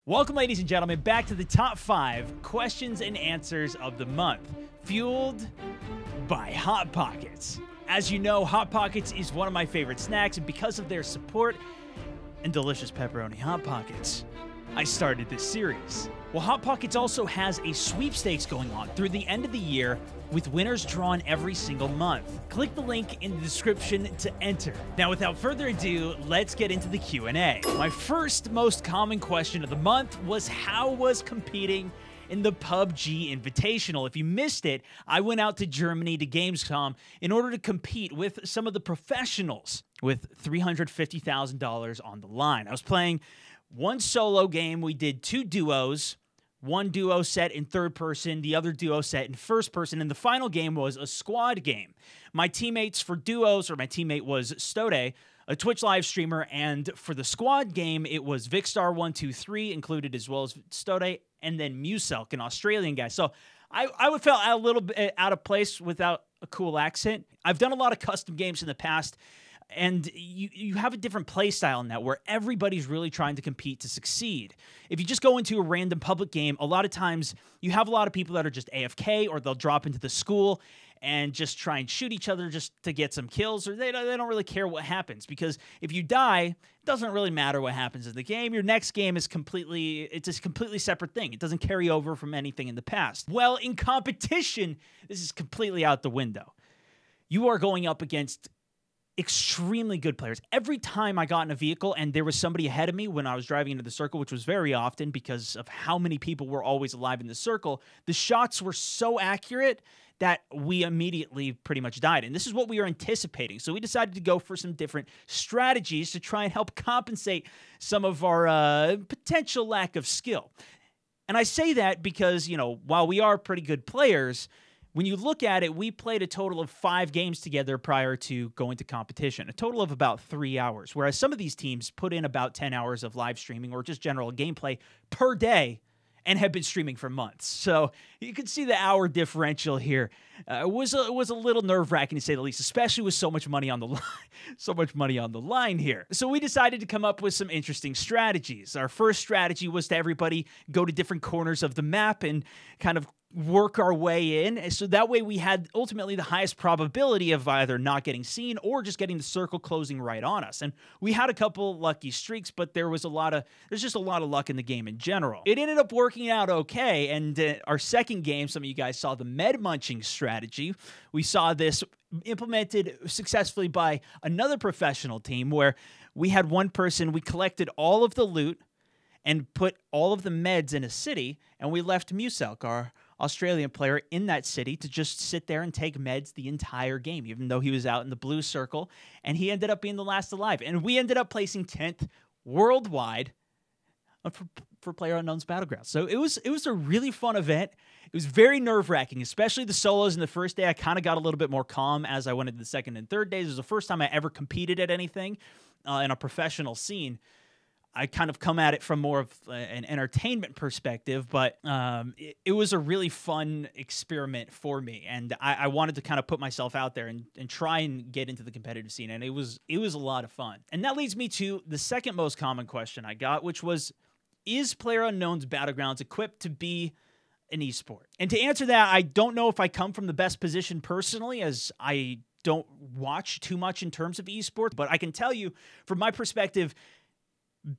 Welcome, ladies and gentlemen, back to the top 5 questions and answers of the month, fueled by Hot Pockets. As you know, Hot Pockets is one of my favorite snacks, and because of their support and delicious pepperoni Hot Pockets, I started this series. Well, Hot Pockets also has a sweepstakes going on through the end of the year with winners drawn every single month. Click the link in the description to enter. Now, without further ado, let's get into the Q&A. My first most common question of the month was how was competing in the PUBG Invitational. If you missed it, I went out to Germany to Gamescom in order to compete with some of the professionals with $350,000 on the line. I was playing one solo game. We did 2 duos. One duo set in third person, the other duo set in first person, and the final game was a squad game. My teammates for duos, or my teammate was Stode, a Twitch live streamer, and for the squad game, it was Vicstar123 included as well as Stode, and then Muselk, an Australian guy. So I felt a little bit out of place without a cool accent. I've done a lot of custom games in the past, and you have a different play style in that where everybody's really trying to compete to succeed. If you just go into a random public game, a lot of times you have a lot of people that are just AFK, or they'll drop into the school and just try and shoot each other just to get some kills, or they don't really care what happens, because if you die, it doesn't really matter what happens in the game. Your next game is it's a completely separate thing. It doesn't carry over from anything in the past. Well, in competition, this is completely out the window. You are going up against extremely good players. Every time I got in a vehicle and there was somebody ahead of me when I was driving into the circle, which was very often because of how many people were always alive in the circle, the shots were so accurate that we immediately pretty much died. And this is what we were anticipating. So we decided to go for some different strategies to try and help compensate some of our potential lack of skill. And I say that because, you know, while we are pretty good players, when you look at it, we played a total of 5 games together prior to going to competition, a total of about 3 hours, whereas some of these teams put in about 10 hours of live streaming or just general gameplay per day and have been streaming for months. So you can see the hour differential here. It was a little nerve-wracking to say the least, especially with so much money on the line, so much money on the line here. So we decided to come up with some interesting strategies. Our first strategy was to everybody go to different corners of the map and kind of work our way in, and so that way we had ultimately the highest probability of either not getting seen or just getting the circle closing right on us. And we had a couple lucky streaks, but there's just a lot of luck in the game in general. It ended up working out okay, and our second game, some of you guys saw the med munching strategy. We saw this implemented successfully by another professional team where we had one person, we collected all of the loot and put all of the meds in a city, and we left Muselk, our Australian player, in that city to just sit there and take meds the entire game, even though he was out in the blue circle, and he ended up being the last alive. And we ended up placing 10th worldwide for PlayerUnknown's Battlegrounds. So it was a really fun event. It was very nerve-wracking, especially the solos in the first day. I kind of got a little bit more calm as I went into the second and third days. It was the first time I ever competed at anything in a professional scene. I kind of come at it from more of an entertainment perspective, but it was a really fun experiment for me, and I wanted to kind of put myself out there and try and get into the competitive scene, and it was a lot of fun. And that leads me to the second most common question I got, which was, is PlayerUnknown's Battlegrounds equipped to be an esport? And to answer that, I don't know if I come from the best position personally, as I don't watch too much in terms of esports, but I can tell you from my perspective,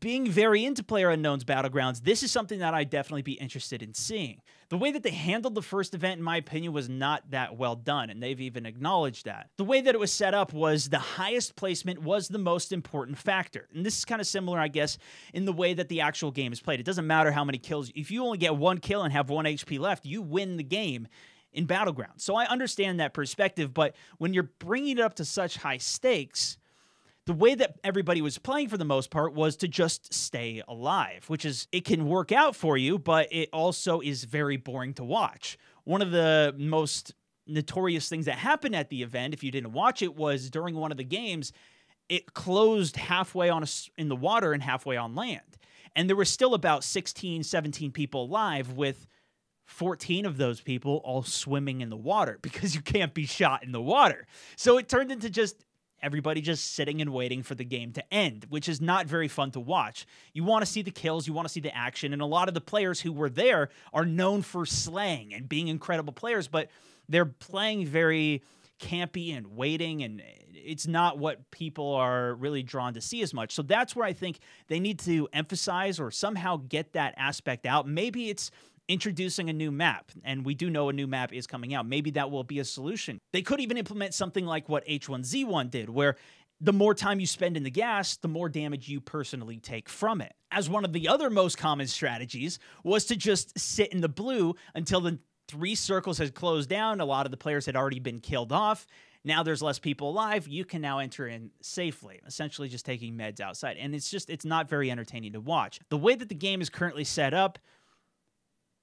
being very into PlayerUnknown's Battlegrounds, this is something that I'd definitely be interested in seeing. The way that they handled the first event, in my opinion, was not that well done, and they've even acknowledged that. The way that it was set up was the highest placement was the most important factor. And this is kind of similar, I guess, in the way that the actual game is played. It doesn't matter how many kills. If you only get 1 kill and have 1 HP left, you win the game in Battlegrounds. So I understand that perspective, but when you're bringing it up to such high stakes, the way that everybody was playing for the most part was to just stay alive, which is, it can work out for you, but it also is very boring to watch. One of the most notorious things that happened at the event, if you didn't watch it, was during one of the games, it closed halfway in the water and halfway on land. And there were still about 16, 17 people alive, with 14 of those people all swimming in the water because you can't be shot in the water. So it turned into just everybody just sitting and waiting for the game to end, which is not very fun to watch. You want to see the kills, you want to see the action, and a lot of the players who were there are known for slaying and being incredible players, but they're playing very campy and waiting, and it's not what people are really drawn to see as much. So that's where I think they need to emphasize or somehow get that aspect out. Maybe it's introducing a new map, and we do know a new map is coming out. Maybe that will be a solution. They could even implement something like what H1Z1 did, where the more time you spend in the gas, the more damage you personally take from it. As one of the other most common strategies was to just sit in the blue until the 3 circles had closed down. A lot of the players had already been killed off. Now there's less people alive. You can now enter in safely, essentially just taking meds outside. And it's not very entertaining to watch. The way that the game is currently set up,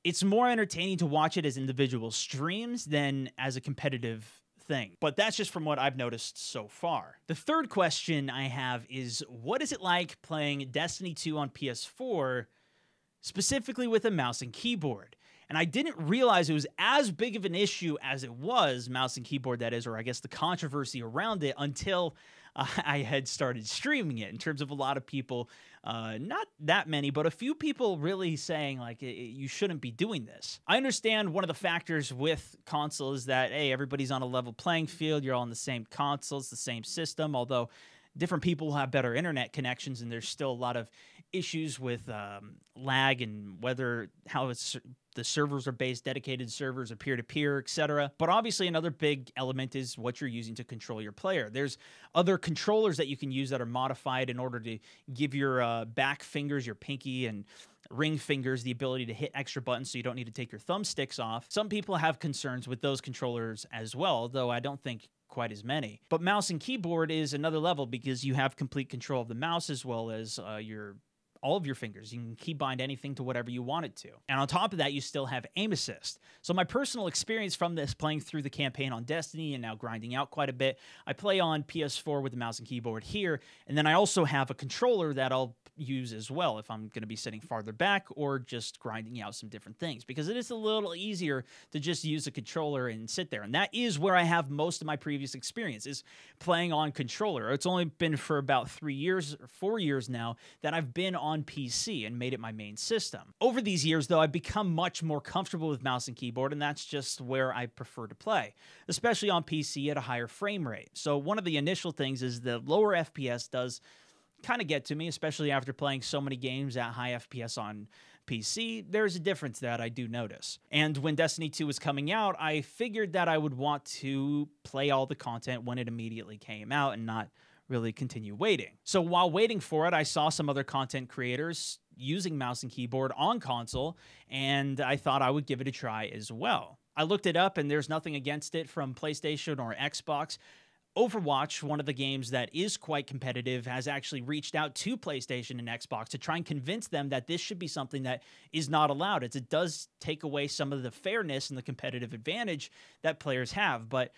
it's more entertaining to watch it as individual streams than as a competitive thing. But that's just from what I've noticed so far. The third question I have is, what is it like playing Destiny 2 on PS4, specifically with a mouse and keyboard? And I didn't realize it was as big of an issue as it was, mouse and keyboard that is, or I guess the controversy around it, until I had started streaming it, in terms of a lot of people, not that many, but a few people really saying, like, you shouldn't be doing this. I understand one of the factors with consoles is that, hey, everybody's on a level playing field, you're all on the same consoles, the same system, although different people will have better internet connections, and there's still a lot of issues with lag and how the servers are based, dedicated servers or peer-to-peer, etc. But obviously another big element is what you're using to control your player. There's other controllers that you can use that are modified in order to give your back fingers, your pinky and ring fingers, the ability to hit extra buttons so you don't need to take your thumbsticks off. Some people have concerns with those controllers as well, though I don't think quite as many. But mouse and keyboard is another level because you have complete control of the mouse as well as all of your fingers. You can keybind anything to whatever you want it to. And on top of that, you still have aim assist. So my personal experience from this, playing through the campaign on Destiny and now grinding out quite a bit, I play on PS4 with the mouse and keyboard here, and then I also have a controller that I'll use as well if I'm going to be sitting farther back or just grinding out some different things, because it is a little easier to just use a controller and sit there. And that is where I have most of my previous experience, is playing on controller. It's only been for about 3 years or 4 years now that I've been on PC and made it my main system. Over these years, though, I've become much more comfortable with mouse and keyboard, and that's just where I prefer to play, especially on PC at a higher frame rate. So one of the initial things is the lower FPS does kind of get to me, especially after playing so many games at high FPS on PC. There's a difference that I do notice. And when Destiny 2 was coming out, I figured that I would want to play all the content when it immediately came out and not really continue waiting. So while waiting for it, I saw some other content creators using mouse and keyboard on console, and I thought I would give it a try as well. I looked it up, and there's nothing against it from PlayStation or Xbox. Overwatch, one of the games that is quite competitive, has actually reached out to PlayStation and Xbox to try and convince them that this should be something that is not allowed. It does take away some of the fairness and the competitive advantage that players have, but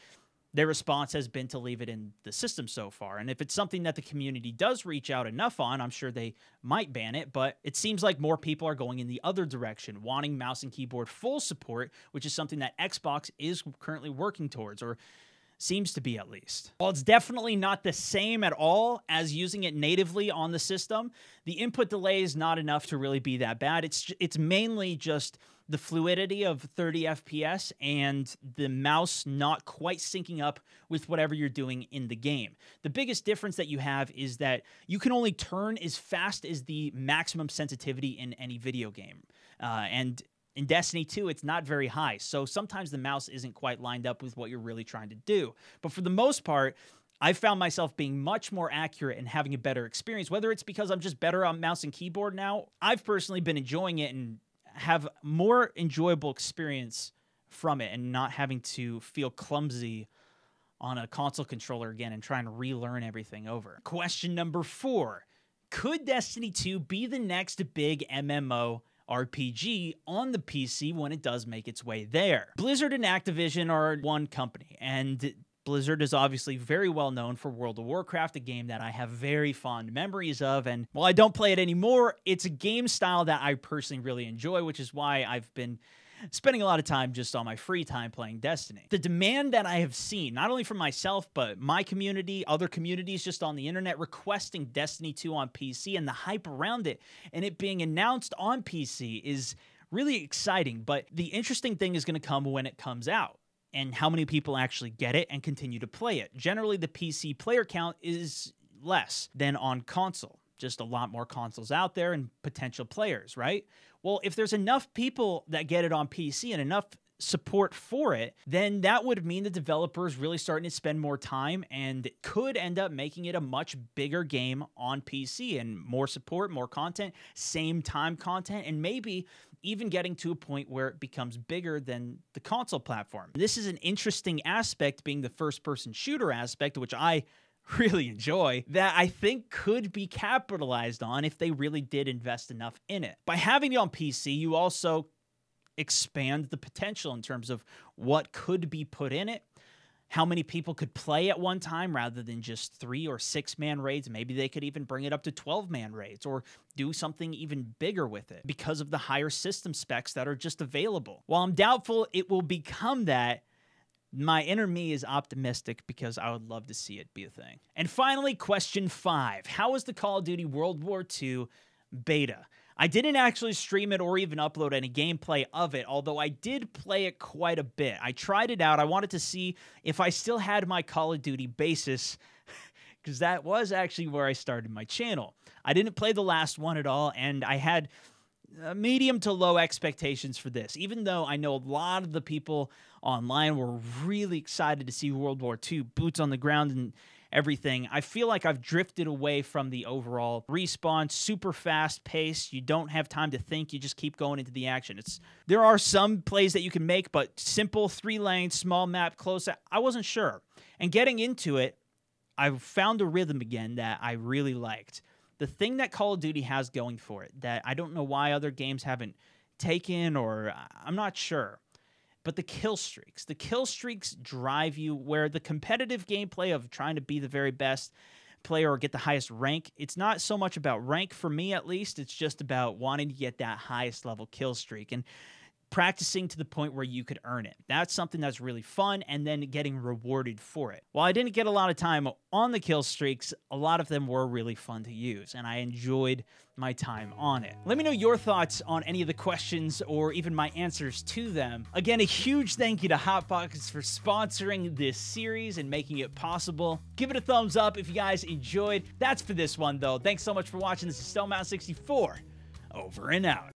their response has been to leave it in the system so far. And if it's something that the community does reach out enough on, I'm sure they might ban it, but it seems like more people are going in the other direction, wanting mouse and keyboard full support, which is something that Xbox is currently working towards, or seems to be at least. While it's definitely not the same at all as using it natively on the system, the input delay is not enough to really be that bad. It's mainly just the fluidity of 30 FPS and the mouse not quite syncing up with whatever you're doing in the game. The biggest difference that you have is that you can only turn as fast as the maximum sensitivity in any video game. And in Destiny 2, it's not very high, so sometimes the mouse isn't quite lined up with what you're really trying to do. But for the most part, I found myself being much more accurate and having a better experience, whether it's because I'm just better on mouse and keyboard now. I've personally been enjoying it and have more enjoyable experience from it and not having to feel clumsy on a console controller again and trying to relearn everything over. Question number 4. Could Destiny 2 be the next big MMO RPG on the PC when it does make its way there? Blizzard and Activision are one company, and Blizzard is obviously very well known for World of Warcraft, a game that I have very fond memories of, and while I don't play it anymore, it's a game style that I personally really enjoy, which is why I've been spending a lot of time just on my free time playing Destiny. The demand that I have seen, not only from myself, but my community, other communities just on the internet requesting Destiny 2 on PC, and the hype around it and it being announced on PC is really exciting. But the interesting thing is going to come when it comes out, and how many people actually get it and continue to play it. Generally, the PC player count is less than on console. Just a lot more consoles out there and potential players, right? Well, if there's enough people that get it on PC and enough support for it, then that would mean the developers really starting to spend more time, and could end up making it a much bigger game on PC, and more support, more content, same time content, and maybe even getting to a point where it becomes bigger than the console platform. This is an interesting aspect, being the first-person shooter aspect, which I really enjoy, that I think could be capitalized on if they really did invest enough in it. By having it on PC, you also expand the potential in terms of what could be put in it, how many people could play at one time rather than just 3 or 6 man raids. Maybe they could even bring it up to 12 man raids, or do something even bigger with it because of the higher system specs that are just available. While I'm doubtful it will become that, my inner me is optimistic because I would love to see it be a thing. And finally, question 5. How was the Call of Duty World War II beta? I didn't actually stream it or even upload any gameplay of it, although I did play it quite a bit. I tried it out. I wanted to see if I still had my Call of Duty basis, because that was actually where I started my channel. I didn't play the last one at all, and I had medium to low expectations for this, even though I know a lot of the people online were really excited to see World War II, boots on the ground and everything. I feel like I've drifted away from the overall Respawn, super fast pace. You don't have time to think. You just keep going into the action. There are some plays that you can make, but simple 3-lane, small map, close. I wasn't sure. And getting into it, I found a rhythm again that I really liked. The thing that Call of Duty has going for it that I don't know why other games haven't taken, or I'm not sure, but the kill streaks. The kill streaks drive you, where the competitive gameplay of trying to be the very best player or get the highest rank, it's not so much about rank for me, at least. It's just about wanting to get that highest level kill streak and practicing to the point where you could earn it. That's something that's really fun, and then getting rewarded for it. While I didn't get a lot of time on the kill streaks, a lot of them were really fun to use, and I enjoyed my time on it. Let me know your thoughts on any of the questions or even my answers to them. Again, a huge thank you to Hot Pockets for sponsoring this series and making it possible. Give it a thumbs up if you guys enjoyed. That's for this one, though. Thanks so much for watching. This is StoneMountain64, over and out.